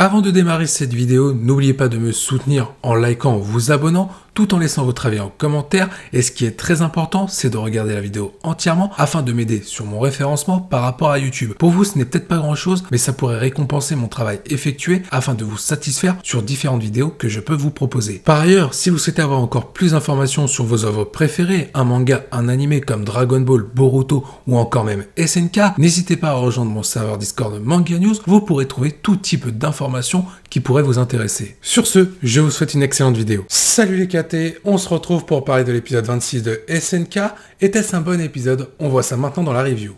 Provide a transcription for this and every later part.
Avant de démarrer cette vidéo, n'oubliez pas de me soutenir en likant ou vous abonnant, tout en laissant votre avis en commentaire. Et ce qui est très important, c'est de regarder la vidéo entièrement afin de m'aider sur mon référencement par rapport à YouTube. Pour vous, ce n'est peut-être pas grand chose, mais ça pourrait récompenser mon travail effectué afin de vous satisfaire sur différentes vidéos que je peux vous proposer. Par ailleurs, si vous souhaitez avoir encore plus d'informations sur vos œuvres préférées, un manga, un animé comme Dragon Ball, Boruto ou encore même SNK, n'hésitez pas à rejoindre mon serveur Discord Manga News. Vous pourrez trouver tout type d'informations qui pourraient vous intéresser. Sur ce, je vous souhaite une excellente vidéo. Salut les KT, on se retrouve pour parler de l'épisode 26 de SNK. Était-ce un bon épisode? On voit ça maintenant dans la review.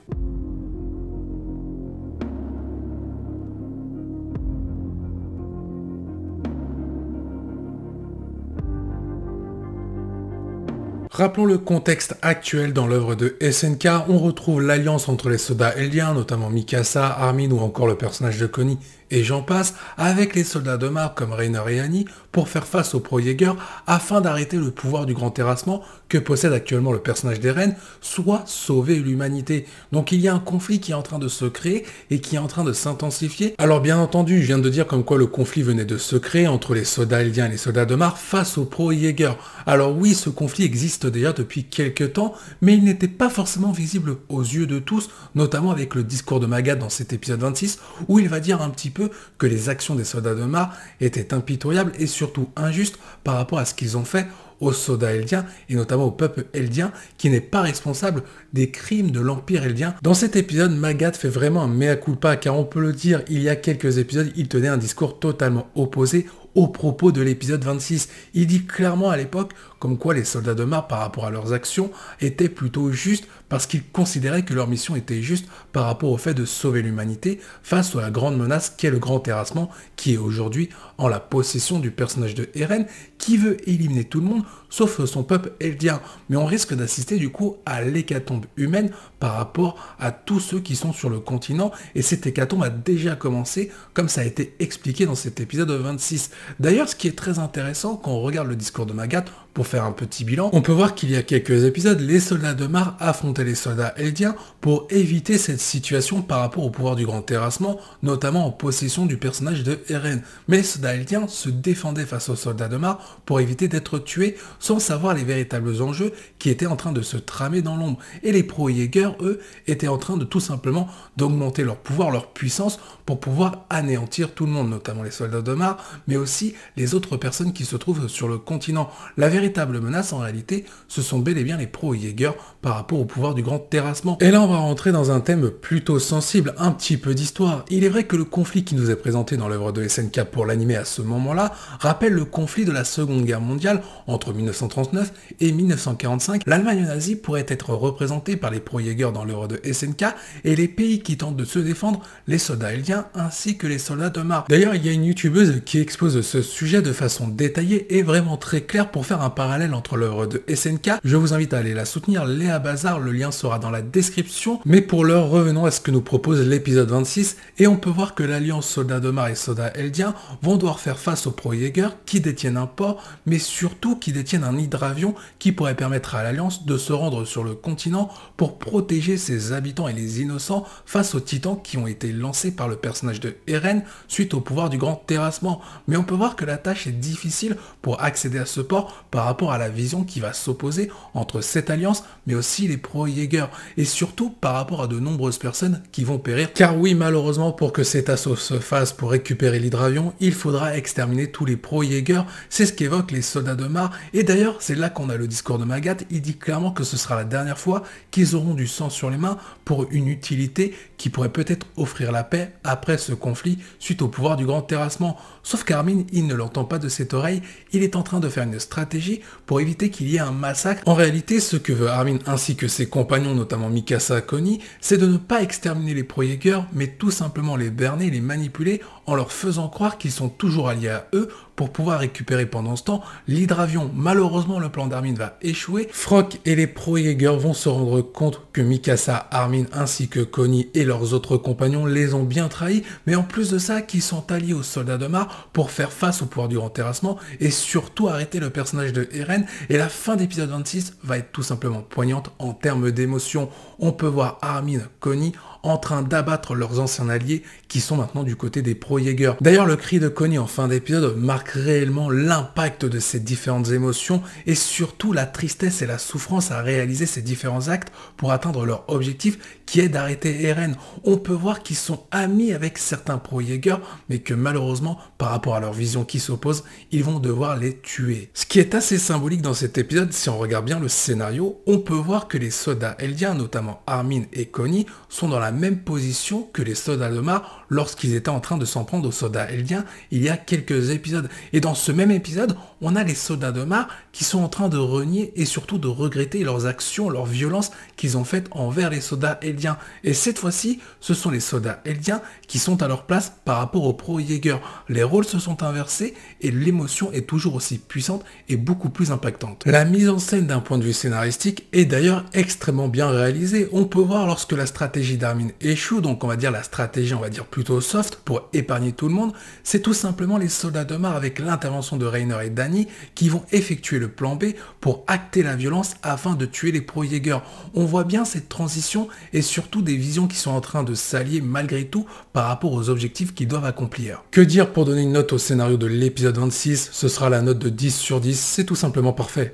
Rappelons le contexte actuel dans l'œuvre de SNK. On retrouve l'alliance entre les soldats eldiens, notamment Mikasa, Armin ou encore le personnage de Connie, et j'en passe, avec les soldats de Mars comme Reiner et Annie pour faire face aux Pro-Jaeger afin d'arrêter le pouvoir du grand terrassement que possède actuellement le personnage d'Eren, soit sauver l'humanité. Donc il y a un conflit qui est en train de se créer et qui est en train de s'intensifier. Alors bien entendu, je viens de dire comme quoi le conflit venait de se créer entre les soldats eldiens et les soldats de Mars face aux Pro-Jaeger. Alors oui, ce conflit existe déjà depuis quelques temps, mais il n'était pas forcément visible aux yeux de tous, notamment avec le discours de Magath dans cet épisode 26, où il va dire un petit peu que les actions des soldats de Mars étaient impitoyables et surtout injustes par rapport à ce qu'ils ont fait aux soldats eldiens et notamment au peuple eldien qui n'est pas responsable des crimes de l'Empire eldien. Dans cet épisode, Magath fait vraiment un mea culpa car on peut le dire, il y a quelques épisodes, il tenait un discours totalement opposé au propos de l'épisode 26. Il dit clairement à l'époque comme quoi les soldats de Mars par rapport à leurs actions étaient plutôt justes parce qu'ils considéraient que leur mission était juste par rapport au fait de sauver l'humanité face à la grande menace qu'est le grand terrassement qui est aujourd'hui en la possession du personnage de Eren qui veut éliminer tout le monde sauf son peuple eldien. Mais on risque d'assister du coup à l'hécatombe humaine par rapport à tous ceux qui sont sur le continent et cette hécatombe a déjà commencé comme ça a été expliqué dans cet épisode 26. D'ailleurs, ce qui est très intéressant quand on regarde le discours de Magath, pour faire un petit bilan, on peut voir qu'il y a quelques épisodes, les soldats de Mars affrontaient les soldats eldiens pour éviter cette situation par rapport au pouvoir du grand terrassement, notamment en possession du personnage de Eren. Mais les soldats eldiens se défendaient face aux soldats de Mars pour éviter d'être tués sans savoir les véritables enjeux qui étaient en train de se tramer dans l'ombre. Et les Pro-Jaeger, eux, étaient en train de tout simplement d'augmenter leur pouvoir, leur puissance pour pouvoir anéantir tout le monde, notamment les soldats de Mars, mais aussi les autres personnes qui se trouvent sur le continent. La véritable menace, en réalité, ce sont bel et bien les Pro-Jaeger par rapport au pouvoir du grand terrassement. Et là, on va rentrer dans un thème plutôt sensible, un petit peu d'histoire. Il est vrai que le conflit qui nous est présenté dans l'œuvre de SNK pour l'animé à ce moment-là rappelle le conflit de la Seconde Guerre mondiale entre 1939 et 1945. L'Allemagne nazie pourrait être représentée par les Pro-Jaeger dans l'œuvre de SNK et les pays qui tentent de se défendre, les soldats eldiens ainsi que les soldats de Mars. D'ailleurs, il y a une youtubeuse qui expose ce sujet de façon détaillée et vraiment très claire pour faire un parallèle entre l'œuvre de SNK. Je vous invite à aller la soutenir, Léa Bazar, le lien sera dans la description. Mais pour l'heure, revenons à ce que nous propose l'épisode 26 et on peut voir que l'alliance soldats de Mars et soldats eldiens vont devoir faire face aux Pro-Jaeger qui détiennent un port, mais surtout qui détiennent un hydravion qui pourrait permettre à l'alliance de se rendre sur le continent pour protéger ses habitants et les innocents face aux titans qui ont été lancés par le personnage de Eren suite au pouvoir du grand terrassement. Mais on peut voir que la tâche est difficile pour accéder à ce port par rapport à la vision qui va s'opposer entre cette alliance mais aussi les Pro-Jaeger et surtout par rapport à de nombreuses personnes qui vont périr car oui, malheureusement, pour que cet assaut se fasse pour récupérer l'hydravion, il faudra exterminer tous les Pro-Jaeger. C'est ce qu'évoquent les soldats de Mars et d'ailleurs c'est là qu'on a le discours de Magath. Il dit clairement que ce sera la dernière fois qu'ils auront du sang sur les mains pour une utilité qui pourrait peut-être offrir la paix après ce conflit suite au pouvoir du grand terrassement. Sauf qu'Armin, il ne l'entend pas de cette oreille, il est en train de faire une stratégie pour éviter qu'il y ait un massacre. En réalité, ce que veut Armin ainsi que ses compagnons, notamment Mikasa, Connie, c'est de ne pas exterminer les Pro-Jaeger, mais tout simplement les berner, les manipuler en leur faisant croire qu'ils sont toujours alliés à eux pour pouvoir récupérer pendant ce temps l'hydravion. Malheureusement, le plan d'Armin va échouer. Frock et les Pro-Jaeger vont se rendre compte que Mikasa, Armin ainsi que Connie et leurs autres compagnons les ont bien trahis, mais en plus de ça, qu'ils sont alliés aux soldats de Mars pour faire face au pouvoir du grand terrassement et surtout arrêter le personnage de Eren. Et la fin d'épisode 26 va être tout simplement poignante en termes d'émotion. On peut voir Armin, Connie en train d'abattre leurs anciens alliés qui sont maintenant du côté des Pro-Jaeger. D'ailleurs, le cri de Connie en fin d'épisode marque réellement l'impact de ces différentes émotions et surtout la tristesse et la souffrance à réaliser ces différents actes pour atteindre leur objectif qui est d'arrêter Eren. On peut voir qu'ils sont amis avec certains Pro-Jaeger, mais que malheureusement, par rapport à leur vision qui s'oppose, ils vont devoir les tuer. Ce qui est assez symbolique dans cet épisode, si on regarde bien le scénario, on peut voir que les soldats eldiens, notamment Armin et Connie, sont dans la même position que les soldats de Mar lorsqu'ils étaient en train de s'en prendre aux soldats eldiens il y a quelques épisodes. Et dans ce même épisode, on a les soldats de Mar qui sont en train de renier et surtout de regretter leurs actions, leurs violences qu'ils ont faites envers les soldats eldiens. Et cette fois-ci, ce sont les soldats eldiens qui sont à leur place par rapport aux Pro-Jaeger. Les rôles se sont inversés et l'émotion est toujours aussi puissante et beaucoup plus impactante. La mise en scène d'un point de vue scénaristique est d'ailleurs extrêmement bien réalisée. On peut voir lorsque la stratégie d'Armin échoue, donc on va dire la stratégie plutôt soft pour épargner tout le monde, c'est tout simplement les soldats de Mar avec l'intervention de Reiner et Dany qui vont effectuer le plan B pour acter la violence afin de tuer les Pro-Jaeger. On voit bien cette transition et surtout des visions qui sont en train de s'allier malgré tout par rapport aux objectifs qu'ils doivent accomplir. Que dire pour donner une note au scénario de l'épisode 26? Ce sera la note de 10 sur 10, c'est tout simplement parfait.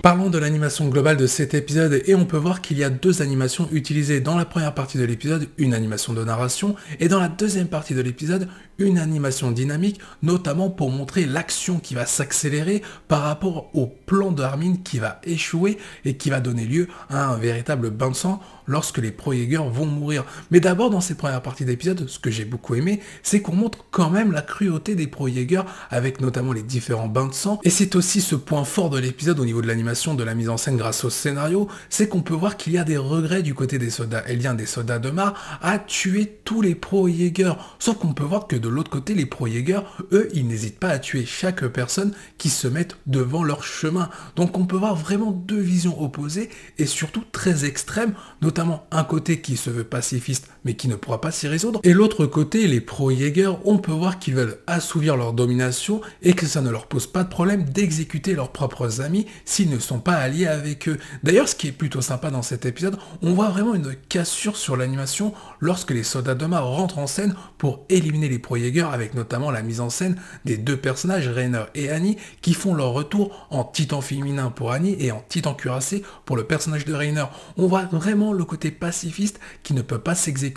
Parlons de l'animation globale de cet épisode et on peut voir qu'il y a deux animations utilisées dans la première partie de l'épisode, une animation de narration, et dans la deuxième partie de l'épisode, une animation dynamique, notamment pour montrer l'action qui va s'accélérer par rapport au plan d'Armin qui va échouer et qui va donner lieu à un véritable bain de sang lorsque les Pro-Jaeger vont mourir. Mais d'abord, dans ces premières parties d'épisode, ce que j'ai beaucoup aimé, c'est qu'on montre quand même la cruauté des Pro-Jaeger avec notamment les différents bains de sang. Et c'est aussi ce point fort de l'épisode au niveau de l'animation, de la mise en scène grâce au scénario, c'est qu'on peut voir qu'il y a des regrets du côté des soldats eldiens, des soldats de Mar, à tuer tous les Pro-Jaeger. Sauf qu'on peut voir que de l'autre côté, les Pro-Jaeger, eux, ils n'hésitent pas à tuer chaque personne qui se mette devant leur chemin. Donc on peut voir vraiment deux visions opposées et surtout très extrêmes, notamment un côté qui se veut pacifiste mais qui ne pourra pas s'y résoudre, et l'autre côté, les Pro-Jaeger, on peut voir qu'ils veulent assouvir leur domination et que ça ne leur pose pas de problème d'exécuter leurs propres amis s'ils ne sont pas alliés avec eux. D'ailleurs, ce qui est plutôt sympa dans cet épisode, on voit vraiment une cassure sur l'animation lorsque les soldats de Mar rentrent en scène pour éliminer les Pro-Jaeger, avec notamment la mise en scène des deux personnages, Reiner et Annie, qui font leur retour en titan féminin pour Annie et en titan cuirassé pour le personnage de Reiner. On voit vraiment le côté pacifiste qui ne peut pas s'exécuter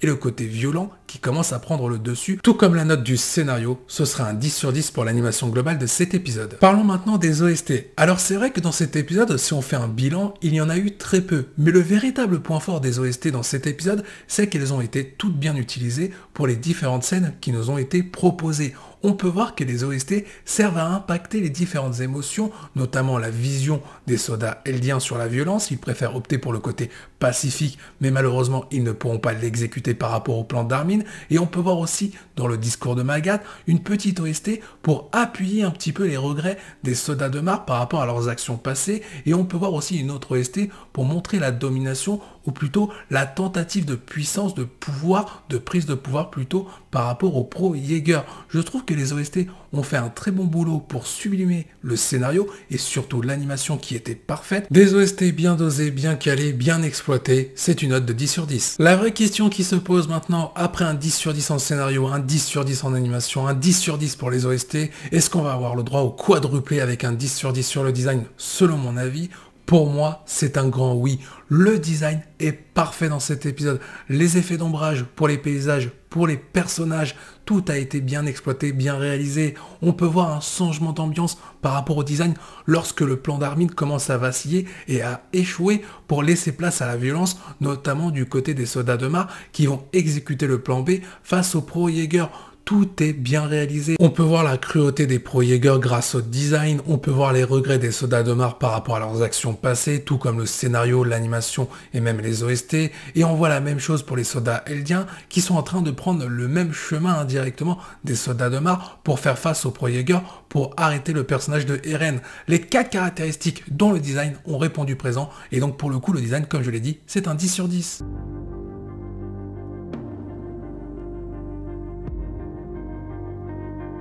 et le côté violent qui commence à prendre le dessus. Tout comme la note du scénario, ce sera un 10 sur 10 pour l'animation globale de cet épisode. Parlons maintenant des OST. Alors c'est vrai que dans cet épisode, si on fait un bilan, il y en a eu très peu. Mais le véritable point fort des OST dans cet épisode, c'est qu'elles ont été toutes bien utilisées pour les différentes scènes qui nous ont été proposées. On peut voir que les OST servent à impacter les différentes émotions, notamment la vision des soldats eldiens sur la violence. Ils préfèrent opter pour le côté pacifique, mais malheureusement, ils ne pourront pas l'exécuter par rapport au plan d'Armin. Et on peut voir aussi, dans le discours de Magath, une petite OST pour appuyer un petit peu les regrets des soldats de Mar par rapport à leurs actions passées. Et on peut voir aussi une autre OST pour montrer la domination, ou plutôt la tentative de puissance, de pouvoir, de prise de pouvoir plutôt, par rapport aux Pro-Jaeger. Je trouve que les OST ont fait un très bon boulot pour sublimer le scénario et surtout l'animation qui était parfaite. Des OST bien dosés, bien calés, bien exploités, c'est une note de 10 sur 10. La vraie question qui se pose maintenant, après un 10 sur 10 en scénario, un 10 sur 10 en animation, un 10 sur 10 pour les OST, est-ce qu'on va avoir le droit au quadruplé avec un 10 sur 10 sur le design? Selon mon avis, pour moi, c'est un grand oui. Le design est parfait dans cet épisode. Les effets d'ombrage pour les paysages, pour les personnages, tout a été bien exploité, bien réalisé. On peut voir un changement d'ambiance par rapport au design lorsque le plan d'Armin commence à vaciller et à échouer pour laisser place à la violence, notamment du côté des soldats de Mar qui vont exécuter le plan B face aux Pro-Jaeger. Tout est bien réalisé. On peut voir la cruauté des Pro-Jaeger grâce au design, on peut voir les regrets des soldats de Mar par rapport à leurs actions passées, tout comme le scénario, l'animation et même les OST, et on voit la même chose pour les soldats eldiens qui sont en train de prendre le même chemin indirectement des soldats de Mar pour faire face aux Pro-Jaeger pour arrêter le personnage de Eren. Les 4 caractéristiques dont le design ont répondu présent, et donc pour le coup le design, comme je l'ai dit, c'est un 10 sur 10.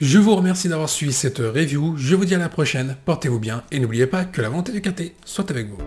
Je vous remercie d'avoir suivi cette review, je vous dis à la prochaine, portez-vous bien et n'oubliez pas que la volonté du KT soit avec vous.